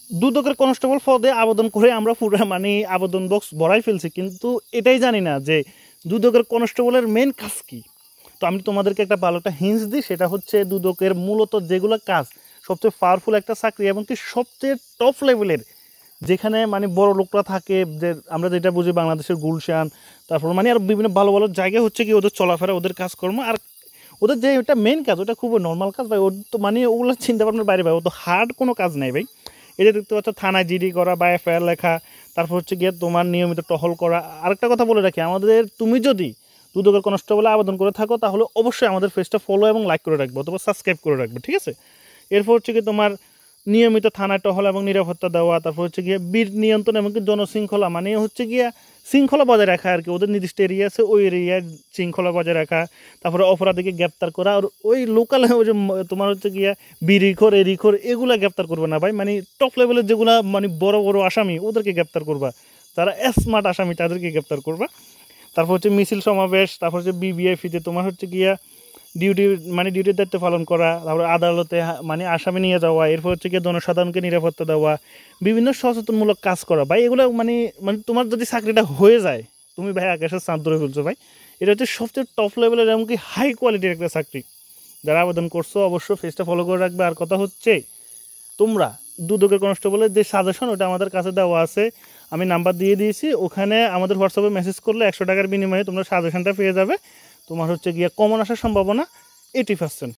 দুদকের কনস্টেবল পদে আবেদন করে আমরা পুরো মানে আবেদন বক্স ভরাই ফেলছি, কিন্তু এটাই জানি না যে দুদকের কনস্টেবলের মেন কাজ কী। তো আমি তোমাদেরকে একটা ভালো একটা হিন্টস দিই, সেটা হচ্ছে দুদকের মূলত যেগুলো কাজ সবচেয়ে পাওয়ারফুল একটা চাকরি এবং কি সবচেয়ে টপ লেভেলের, যেখানে মানে বড় লোকরা থাকে, যে আমরা যেটা বুঝি বাংলাদেশের গুলশান, তারপর মানে আর বিভিন্ন ভালো ভালো জায়গায় হচ্ছে কি ওদের চলাফেরা, ওদের কাজকর্ম, আর ওদের যে ওটা মেন কাজ ওটা খুবই নর্মাল কাজ ভাই। ওর তো মানে ওগুলো চিন্তা ভাবনার বাইরে ভাই, ও তো হার্ড কোনো কাজ নেই ভাই। এটা দেখতে পাচ্ছ থানায় জিডি করা বা এফআইআর লেখা, তারপর হচ্ছে গিয়ে তোমার নিয়মিত টহল করা। আরেকটা কথা বলে রাখি, আমাদের তুমি যদি দুদকের কনস্টেবলে আবেদন করে থাকো তাহলে অবশ্যই আমাদের পেজটা ফলো এবং লাইক করে রাখবো অথবা সাবস্ক্রাইব করে রাখবে, ঠিক আছে। এরপর হচ্ছে কি তোমার নিয়মিত থানায় টহল এবং নিরাপত্তা দেওয়া, তারপর হচ্ছে গিয়ে বীর নিয়ন্ত্রণ এবং কি জনশৃঙ্খলা, মানে হচ্ছে গিয়া শৃঙ্খলা বজায় রাখা আর কি, ওদের নির্দিষ্ট এরিয়া আছে ওই এরিয়ায় শৃঙ্খলা বজায় রাখা, তারপরে অপরাধীকে গ্রেপ্তার করা। আর ওই লোকাল ওই যে তোমার হচ্ছে গিয়া বিড়িখোর এরিখোর এগুলা গ্রেপ্তার করবে না ভাই, মানে টপ লেভেলের যেগুলা মানে বড় বড় আসামি ওদেরকে গ্রেপ্তার করবা, যারা স্মার্ট আসামি তাদেরকে গ্রেপ্তার করবা। তারপর হচ্ছে মিছিল সমাবেশ, তারপর হচ্ছে বিবিআইপিতে তোমার হচ্ছে গিয়া ডিউটি মানে ডিউটির দায়িত্ব পালন করা, তারপর আদালতে মানে আসামি নিয়ে যাওয়া, এরপর হচ্ছে গিয়ে জনসাধারণকে নিরাপত্তা দেওয়া, বিভিন্ন সচেতনমূলক কাজ করা ভাই। এগুলো মানে মানে তোমার যদি চাকরিটা হয়ে যায় তুমি ভাই আকাশের চাঁদ ধরে ফেলছো ভাই। এটা হচ্ছে সবচেয়ে টপ লেভেলের এমনকি হাই কোয়ালিটির একটা চাকরি। যারা আবেদন করছো অবশ্যই পেজটা ফলো করে রাখবে। আর কথা হচ্ছে তোমরা দুদকের কনস্টেবলের যে সাজেশন ওটা আমাদের কাছে দেওয়া আছে, আমি নাম্বার দিয়ে দিয়েছি, ওখানে আমাদের হোয়াটসঅ্যাপে মেসেজ করলে 100 টাকার বিনিময়ে তোমরা সাজেশনটা পেয়ে যাবে। তোমার হচ্ছে গিয়ে কমন আসার সম্ভাবনা 80%।